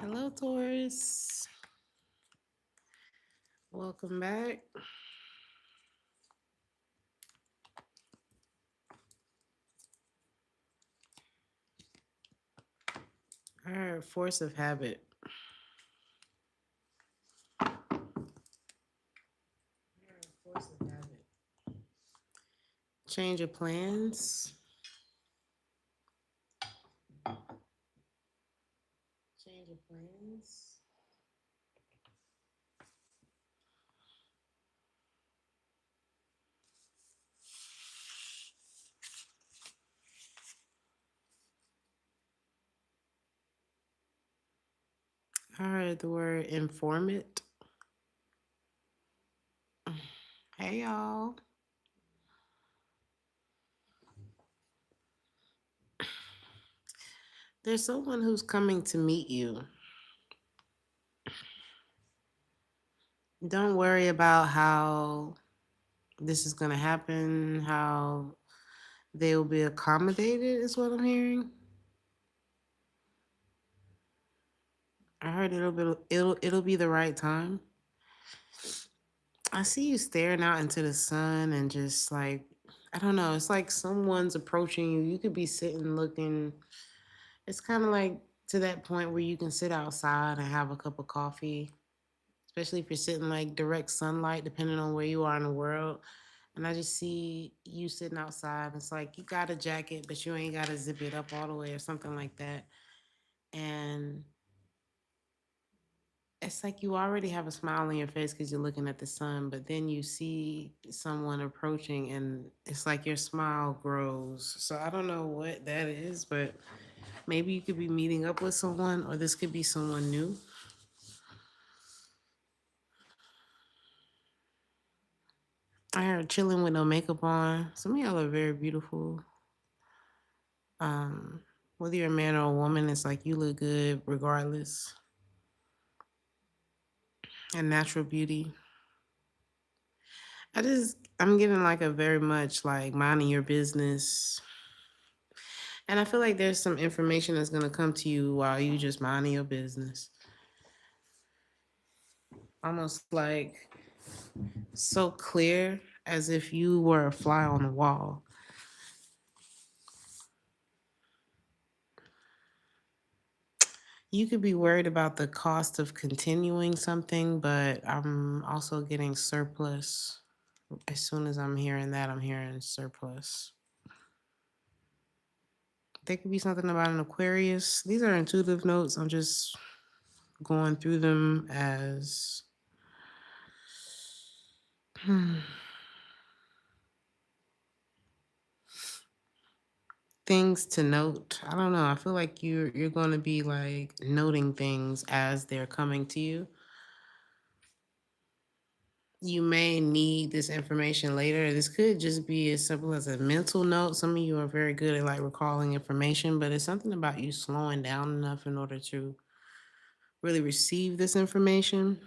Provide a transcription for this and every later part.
Hello, Taurus. Welcome back. All right, force of habit. Force of habit. Change of plans. Change of plans. All right, the word informant. Hey, y'all. There's someone who's coming to meet you. Don't worry about how this is going to happen, how they will be accommodated, is what I'm hearing. I heard it'll be the right time. I see you staring out into the sun and just like, I don't know, it's like someone's approaching you. You could be sitting looking. It's kind of like to that point where you can sit outside and have a cup of coffee, especially if you're sitting like direct sunlight, depending on where you are in the world. And I just see you sitting outside. It's like you got a jacket, but you ain't got to zip it up all the way or something like that. And it's like you already have a smile on your face because you're looking at the sun, but then you see someone approaching and it's like your smile grows. So I don't know what that is, but maybe you could be meeting up with someone or this could be someone new. I heard chilling with no makeup on. Some of y'all are very beautiful. Um, Whether you're a man or a woman, it's like you look good regardless. And natural beauty. I'm getting like a very much like minding your business. And I feel like there's some information that's gonna come to you while you just minding your business. Almost like so clear as if you were a fly on the wall. You could be worried about the cost of continuing something, but I'm also getting surplus. As soon as I'm hearing that, I'm hearing surplus. There could be something about an Aquarius. These are intuitive notes. I'm just going through them as things to note. I don't know. I feel like you're going to be like noting things as they're coming to you. You may need this information later. This could just be as simple as a mental note. Some of you are very good at like recalling information, but it's something about you slowing down enough in order to really receive this information.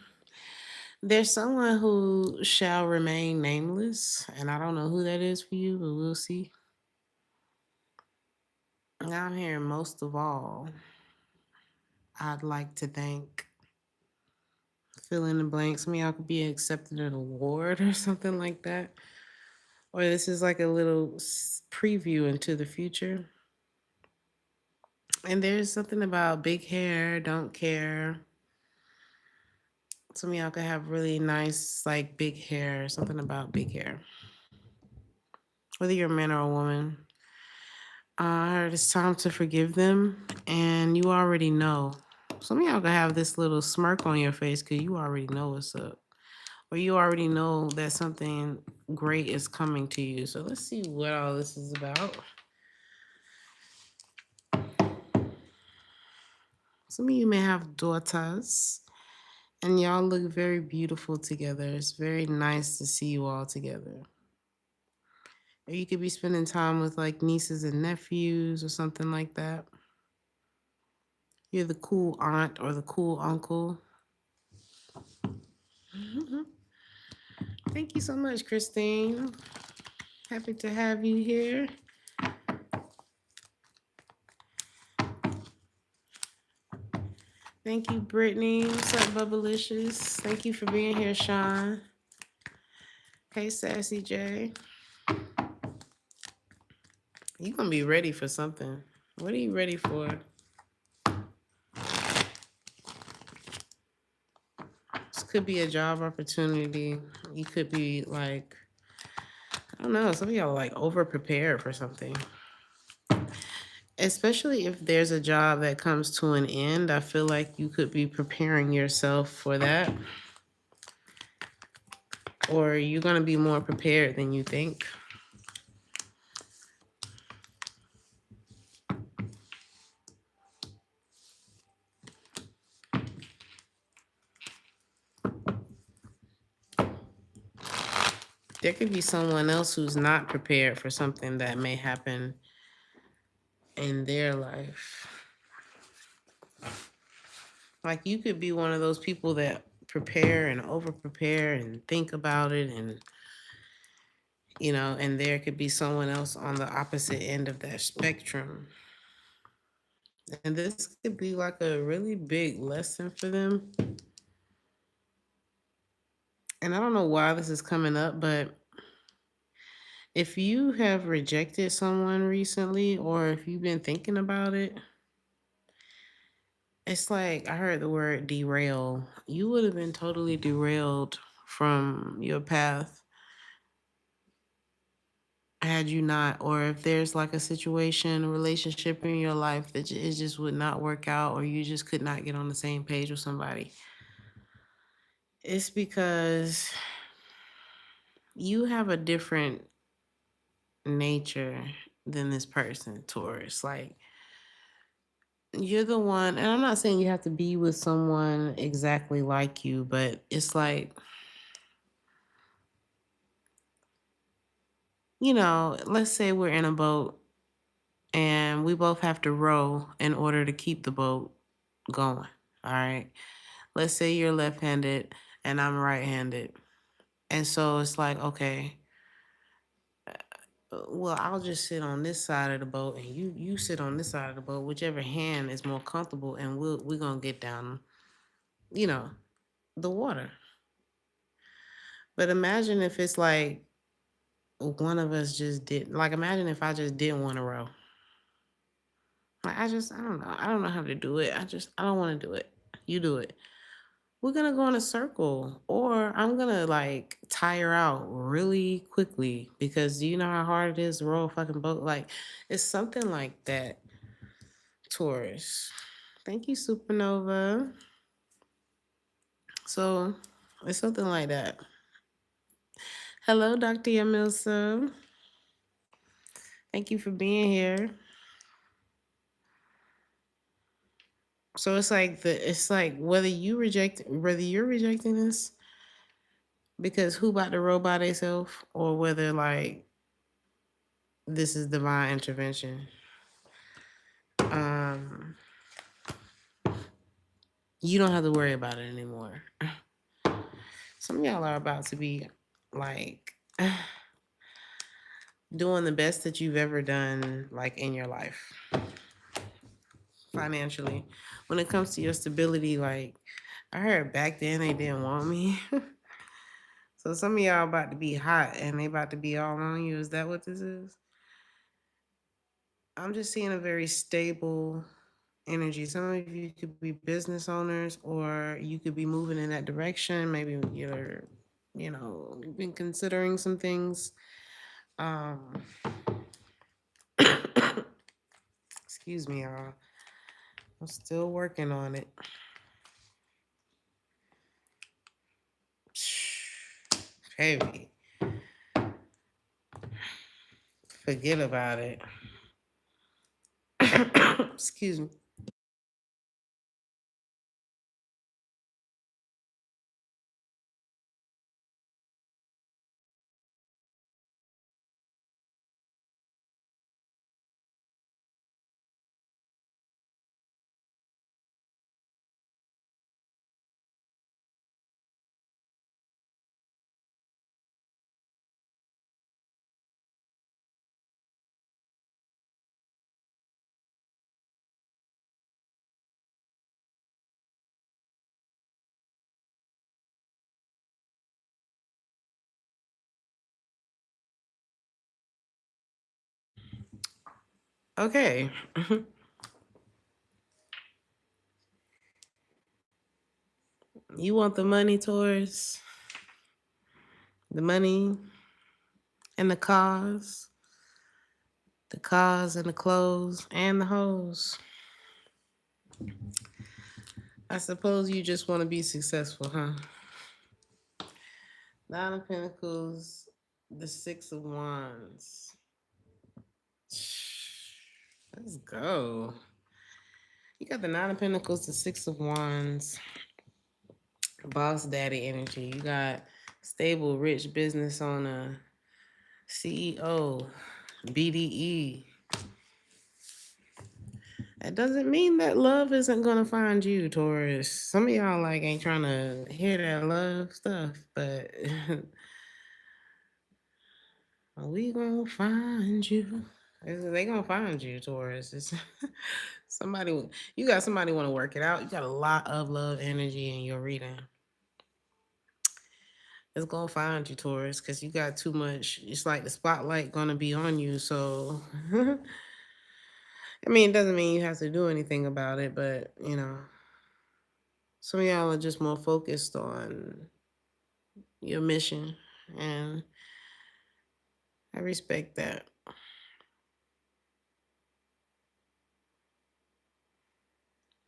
There's someone who shall remain nameless, and I don't know who that is for you, but we'll see. Now I'm hearing most of all, I'd like to thank fill in the blanks. Some of y'all could be accepting an award or something like that. Or this is like a little preview into the future. And there's something about big hair, don't care. Some of y'all could have really nice, like big hair, something about big hair. Whether you're a man or a woman, I heard it's time to forgive them, and you already know. Some of y'all gonna have this little smirk on your face because you already know what's up, or you already know that something great is coming to you. So let's see what all this is about. Some of you may have daughters, and y'all look very beautiful together. It's very nice to see you all together. Or you could be spending time with like nieces and nephews or something like that. You're the cool aunt or the cool uncle. Thank you so much, Christine. Happy to have you here. Thank you, Brittany. What's up, Bubblicious? Thank you for being here, Sean. Hey, Sassy J. You gonna be ready for something. What are you ready for? This could be a job opportunity. You could be like, I don't know, some of y'all are like over prepared for something. Especially if there's a job that comes to an end, I feel like you could be preparing yourself for that. Or you're gonna be more prepared than you think. There could be someone else who's not prepared for something that may happen in their life. Like you could be one of those people that prepare and over prepare and think about it, and and there could be someone else on the opposite end of that spectrum. And this could be like a really big lesson for them. And I don't know why this is coming up, but if you have rejected someone recently or if you've been thinking about it, it's like I heard the word derail. You would have been totally derailed from your path had you not, or if there's like a situation, a relationship in your life that it just would not work out, or you just could not get on the same page with somebody. It's because you have a different nature than this person, Taurus. Like, you're the one, and I'm not saying you have to be with someone exactly like you, but it's like, let's say we're in a boat and we both have to row in order to keep the boat going. All right. Let's say you're left handed and I'm right handed. And so it's like, okay, well, I'll just sit on this side of the boat and you sit on this side of the boat, whichever hand is more comfortable, and we're gonna get down, you know, the water. But imagine if it's like one of us just didn't, like, imagine if I just didn't want to row. Like, I don't know. I don't know how to do it. I don't want to do it. You do it. We're gonna go in a circle, or I'm gonna like tire out really quickly because you know how hard it is to row a fucking boat. Like, it's something like that, Taurus. Thank you, Supernova. So it's something like that. Hello, Dr. Yamilsa. Thank you for being here. So it's like whether you're rejecting this because who about to row by themselves, or whether like this is divine intervention. Um you don't have to worry about it anymore. Some of y'all are about to be like doing the best that you've ever done, like in your life financially. When it comes to your stability, like I heard back then they didn't want me. So some of y'all about to be hot and they about to be all on you. Is that what this is? I'm just seeing a very stable energy. Some of you could be business owners, or you could be moving in that direction. Maybe you've been considering some things. Um, excuse me, y'all. I'm still working on it. Heavy. Forget about it. Excuse me. Okay. You want the money, Taurus? The money and the cars and the clothes and the hoes. I suppose you just want to be successful, huh? Nine of Pentacles, the Six of Wands. Let's go. You got the Nine of Pentacles, the Six of Wands, boss daddy energy. You got stable, rich business owner, CEO, BDE. That doesn't mean that love isn't gonna find you, Taurus. Some of y'all like ain't trying to hear that love stuff, but we gonna find you. They gonna find you, Taurus. It's somebody. You got somebody want to work it out. You got a lot of love energy in your reading. It's gonna find you, Taurus, because you got too much. It's like the spotlight gonna be on you. So, I mean, it doesn't mean you have to do anything about it, but some of y'all are just more focused on your mission, and I respect that.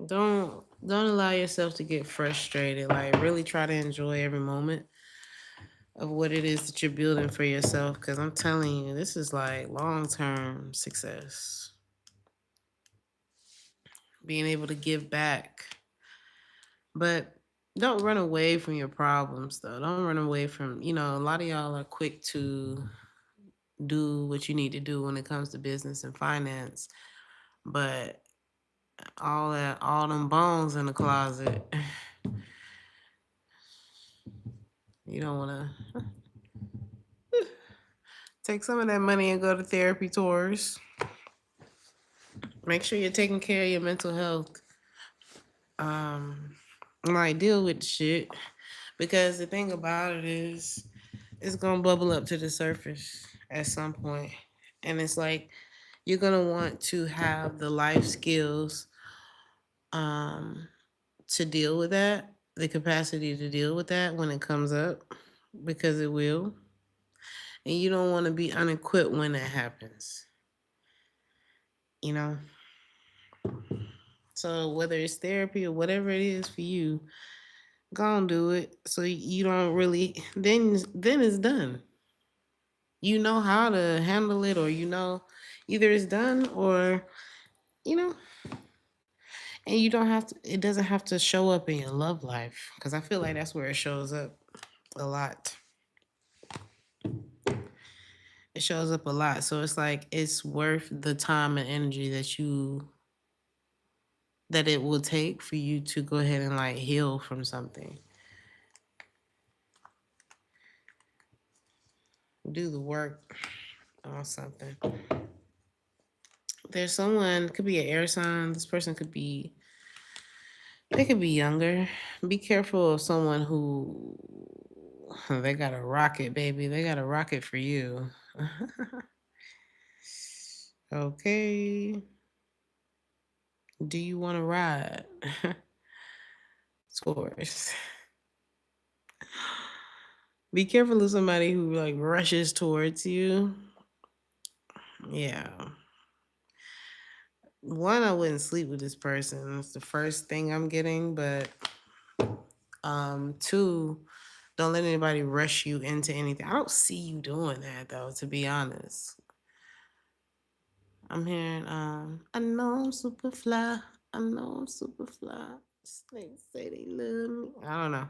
Don't allow yourself to get frustrated. Like really try to enjoy every moment of what it is that you're building for yourself, because I'm telling you, this is like long-term success. Being able to give back. But don't run away from your problems though. Don't run away from, a lot of y'all are quick to do what you need to do when it comes to business and finance. But all them bones in the closet, you don't want to take some of that money and go to therapy tours. Make sure you're taking care of your mental health. Like deal with the shit, because the thing about it is it's gonna bubble up to the surface at some point, and it's like you're gonna want to have the life skills to deal with that, the capacity to deal with that when it comes up, because it will. And you don't want to be unequipped when that happens. You know? So whether it's therapy or whatever it is for you, go and do it. So you don't really then it's done. You know how to handle it, or either it's done or you know and you don't have to it doesn't have to show up in your love life, because I feel like that's where it shows up a lot. It shows up a lot. So it's like it's worth the time and energy that it will take for you to go ahead and like heal from something. Do the work on something. There's someone, could be an air sign. This person they could be younger. Be careful of someone who they got a rocket, baby. They got a rocket for you. Okay. Do you want to ride? Taurus. Be careful of somebody who like rushes towards you. Yeah. One, I wouldn't sleep with this person. That's the first thing I'm getting. But two, don't let anybody rush you into anything. I don't see you doing that though, to be honest. I'm hearing, I know I'm super fly. I know I'm super fly. They say they love me. I don't know.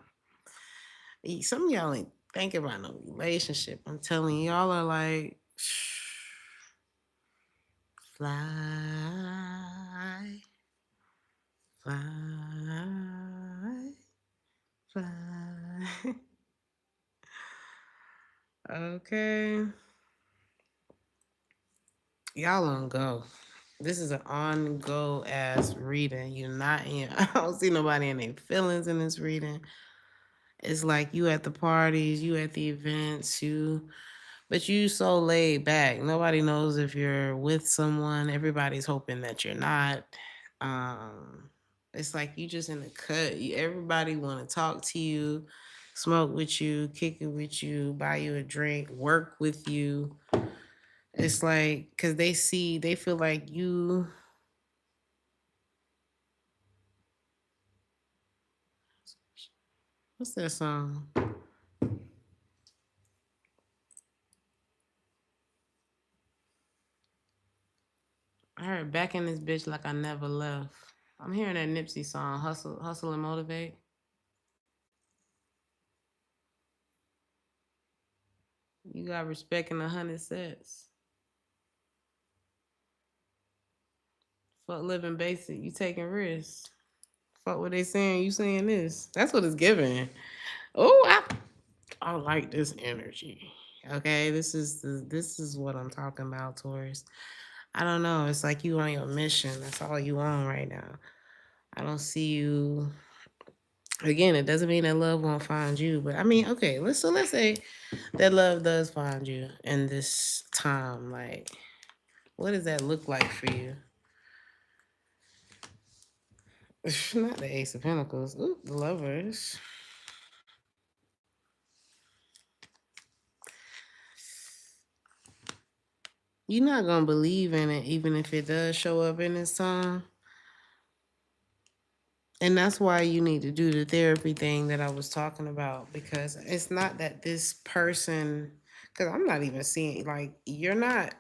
Some of y'all ain't thinking about no relationship. I'm telling you, y'all are like, fly, fly, fly. Okay. Y'all on go. This is an on go ass reading. You're not in. I don't see nobody in their feelings in this reading. It's like you at the parties, you at the events, you But you so laid back. Nobody knows if you're with someone. Everybody's hoping that you're not. Um, it's like you just in the cut. Everybody want to talk to you, smoke with you, kick it with you, buy you a drink, work with you. It's like because they feel like you. What's that song? I heard back in this bitch like I never left. I'm hearing that Nipsey song, Hustle, Hustle and Motivate. You got respect in 100 sets. Fuck living basic. You taking risks. Fuck what they saying. You saying this. That's what it's giving. Oh, I like this energy. Okay, this is what I'm talking about, Taurus. I don't know. It's like you on your mission. That's all you on right now. I don't see you. Again, it doesn't mean that love won't find you, but I mean, okay. Let's say that love does find you in this time. Like, what does that look like for you? Not the Ace of Pentacles. Ooh, the Lovers. You're not gonna believe in it, even if it does show up in this time. And that's why you need to do the therapy thing that I was talking about, because it's not that this person, because I'm not even seeing, like, you're not,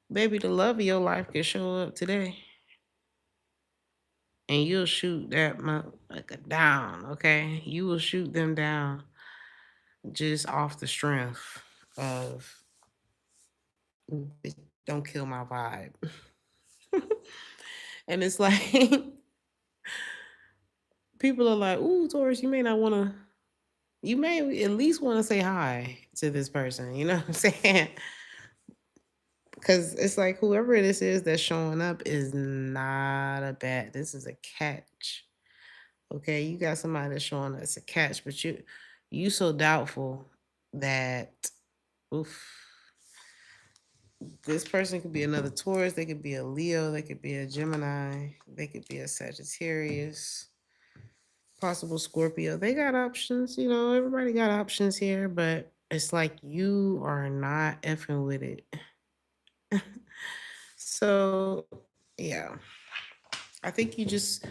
baby, the love of your life can show up today and you'll shoot that motherfucker down, okay? You will shoot them down just off the strength of, don't kill my vibe. And it's like, people are like, ooh, Taurus, you may not want to, you may at least want to say hi to this person. You know what I'm saying? Because it's like whoever this is that's showing up is not a bad. This is a catch. Okay, you got somebody that's showing up as a catch, but you so doubtful that oof, this person could be another Taurus. They could be a Leo. They could be a Gemini. They could be a Sagittarius. Possible Scorpio. They got options, everybody got options here, but it's like you are not effing with it. So yeah. I think you just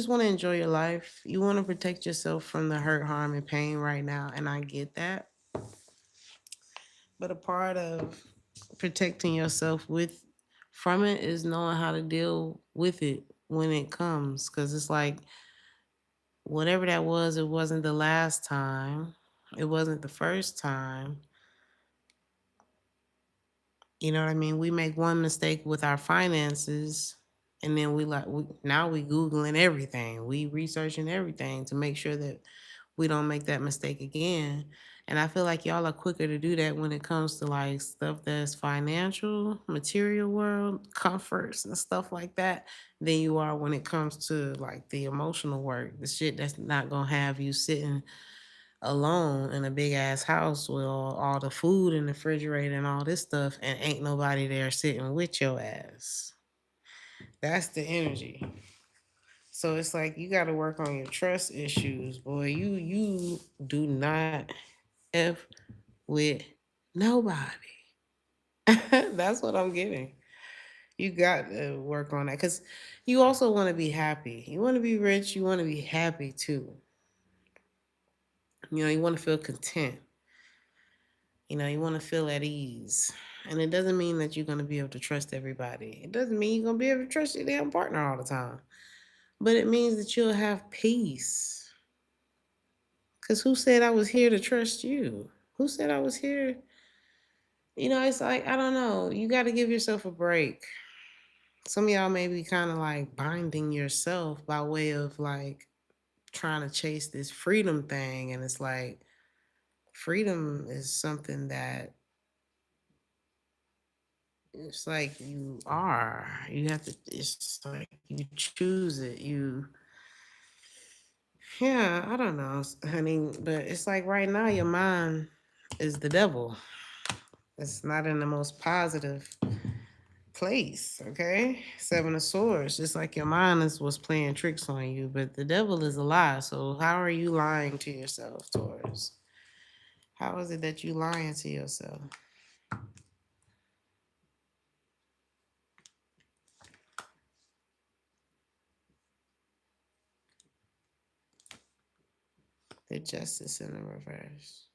want to enjoy your life. You want to protect yourself from the hurt, harm, and pain right now. And I get that. But a part of protecting yourself with from it is knowing how to deal with it when it comes. Cause it's like whatever that was, it wasn't the last time. It wasn't the first time. You know what I mean? We make one mistake with our finances, and then now we Googling everything. We researching everything to make sure that we don't make that mistake again. And I feel like y'all are quicker to do that when it comes to like stuff that's financial, material world, comforts and stuff like that, than you are when it comes to like the emotional work, the shit that's not gonna have you sitting alone in a big ass house with all the food in the refrigerator and all this stuff, and ain't nobody there sitting with your ass. That's the energy. So it's like you got to work on your trust issues, boy. You do not f with nobody. That's what I'm getting. You got to work on that because you also want to be happy. You want to be rich. You want to be happy too. You want to feel content. You want to feel at ease. And it doesn't mean that you're going to be able to trust everybody. It doesn't mean you're going to be able to trust your damn partner all the time. But it means that you'll have peace. Because who said I was here to trust you? Who said I was here? It's like, I don't know. You got to give yourself a break. Some of y'all may be kind of like binding yourself by way of like trying to chase this freedom thing. And it's like, freedom is something that it's like you have to, it's like you choose it. Yeah, I don't know, honey, but it's like right now your mind is the devil. It's not in the most positive place, okay? Seven of Swords, just like your mind was playing tricks on you, but the devil is a lie. So how are you lying to yourself, Taurus? How is it that you lying to yourself? The Justice in the reverse.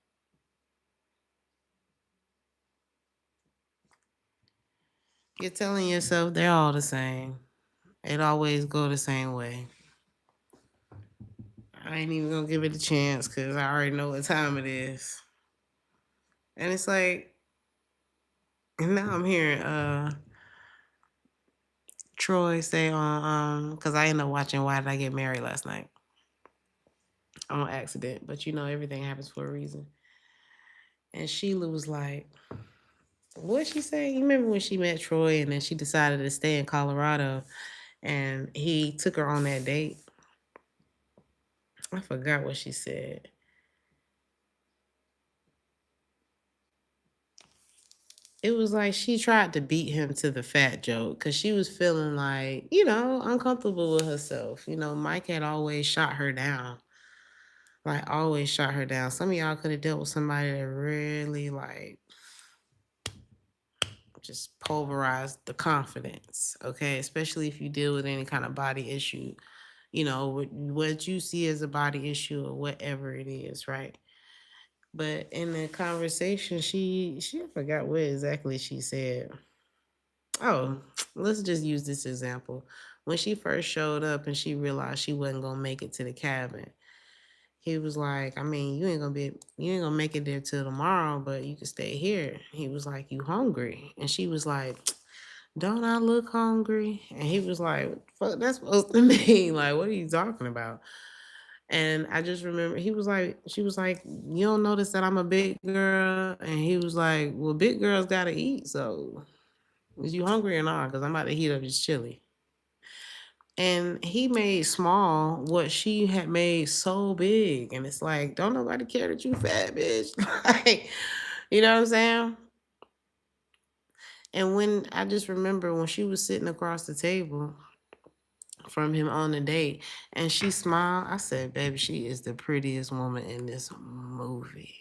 You're telling yourself they're all the same. It always go the same way. I ain't even gonna give it a chance because I already know what time it is. And it's like, and now I'm hearing Troy say on because I ended up watching Why Did I Get Married last night on accident, but you know everything happens for a reason. And Sheila was like, what she say? You remember when she met Troy and then she decided to stay in Colorado and he took her on that date? I forgot what she said. It was like she tried to beat him to the fat joke because she was feeling like, uncomfortable with herself. Mike had always shot her down. Like, always shot her down. Some of y'all could have dealt with somebody that really, like, just pulverized the confidence, okay? Especially if you deal with any kind of body issue, what you see as a body issue or whatever it is, right? But in the conversation, she I forgot what exactly she said. Oh, let's just use this example. When she first showed up and she realized she wasn't gonna make it to the cabin, he was like, I mean, you ain't gonna make it there till tomorrow, but you can stay here. He was like, you hungry? And she was like, don't I look hungry? And he was like, what the fuck that's supposed to mean? Like, what are you talking about? And I just remember she was like, you don't notice that I'm a big girl? And he was like, well, big girls gotta eat. So is you hungry or not? Because I'm about to heat up this chili. And he made small what she had made so big. And it's like, don't nobody care that you fat, bitch. Like, you know what I'm saying? And when I just remember when she was sitting across the table from him on the date and she smiled, I said, baby, she is the prettiest woman in this movie.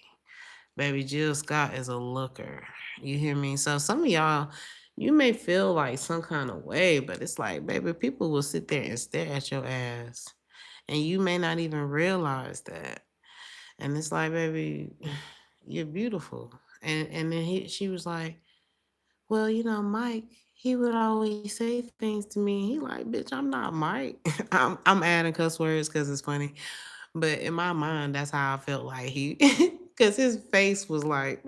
Baby, Jill Scott is a looker. You hear me? So some of y'all, you may feel like some kind of way, but it's like, baby, people will sit there and stare at your ass. And you may not even realize that. And it's like, baby, you're beautiful. And then she was like, well, Mike, he would always say things to me. He like, bitch, I'm not Mike. I'm adding cuss words because it's funny. But in my mind, that's how I felt like he, because his face was like,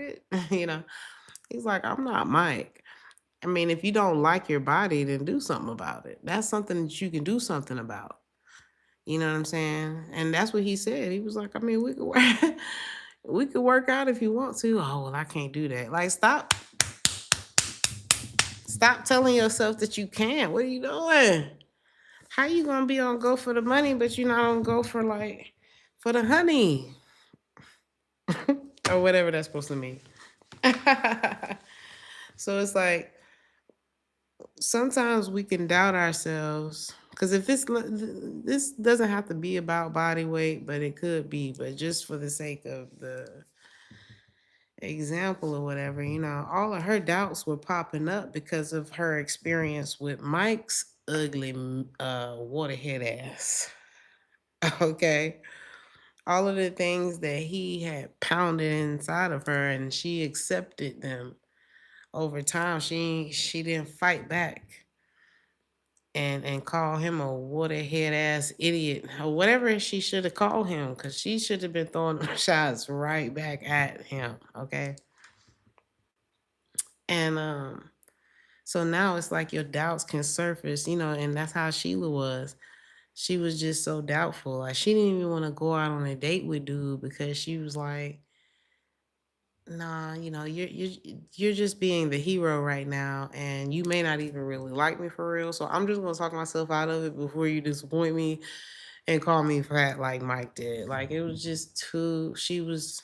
you know, he's like, I'm not Mike. I mean, if you don't like your body, then do something about it. That's something that you can do something about. You know what I'm saying? And that's what he said. He was like, I mean, we could work, we could work out if you want to. Oh well, I can't do that. Like, stop telling yourself that you can't. What are you doing? How you gonna be on go for the money, but you're not on go for like for the honey or whatever that's supposed to mean? So it's like sometimes we can doubt ourselves because if this doesn't have to be about body weight, but it could be. But just for the sake of the example or whatever, all of her doubts were popping up because of her experience with Mike's ugly waterhead ass. Okay. All of the things that he had pounded inside of her and she accepted them over time. She didn't fight back and call him a waterhead ass idiot or whatever she should have called him because she should have been throwing shots right back at him. Okay. And so now it's like your doubts can surface, and that's how Sheila was. She was just so doubtful. Like she didn't even want to go out on a date with dude because she was like, nah, you're just being the hero right now, and you may not even really like me for real. So I'm just gonna talk myself out of it before you disappoint me and call me fat like Mike did. Like it was just too. She was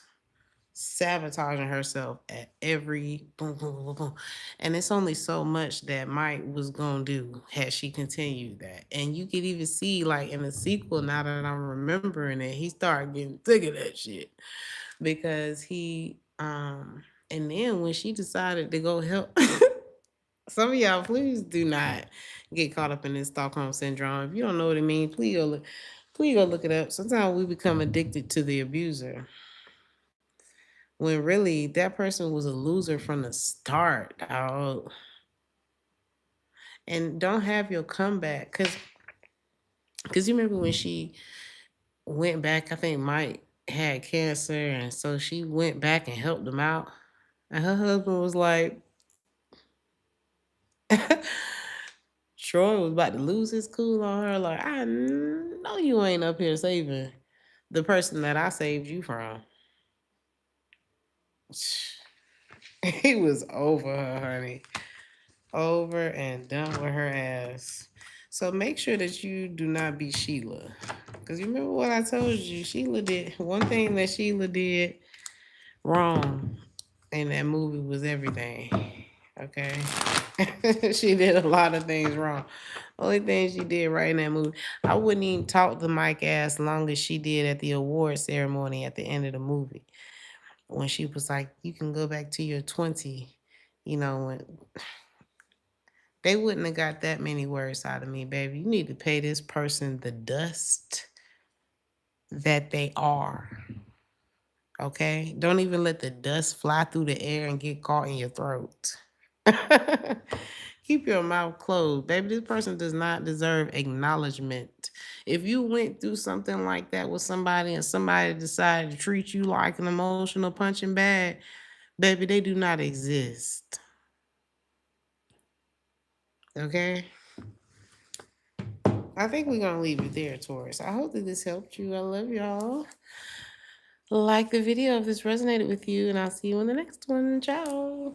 sabotaging herself at every boom, boom, boom, boom. And it's only so much that Mike was gonna do had she continued that. And you could even see, like in the sequel, now that I'm remembering it, he started getting sick of that shit because and then when she decided to go help some of y'all, please do not get caught up in this Stockholm syndrome. If you don't know what it means, please go look it up. Sometimes we become addicted to the abuser when really that person was a loser from the start, dog. And don't have your comeback, cause you remember when she went back. I think Mike had cancer, and so she went back and helped him out. And her husband was like, Troy was about to lose his cool on her. Like, I know you ain't up here saving the person that I saved you from. He was over her, honey. Over and done with her ass. So make sure that you do not be Sheila. Because you remember what I told you? Sheila did one thing that Sheila did wrong in that movie was everything. Okay. She did a lot of things wrong. Only thing she did right in that movie. I wouldn't even talk to Mike ass long as she did at the award ceremony at the end of the movie. When she was like, you can go back to your 20. When they wouldn't have got that many words out of me, baby. You need to pay this person the dust that they are. Okay? Don't even let the dust fly through the air and get caught in your throat. Keep your mouth closed. Baby, this person does not deserve acknowledgement. If you went through something like that with somebody and somebody decided to treat you like an emotional punching bag, baby, they do not exist. Okay? I think we're going to leave it there, Taurus. I hope that this helped you. I love y'all. Like the video if this resonated with you, and I'll see you in the next one. Ciao.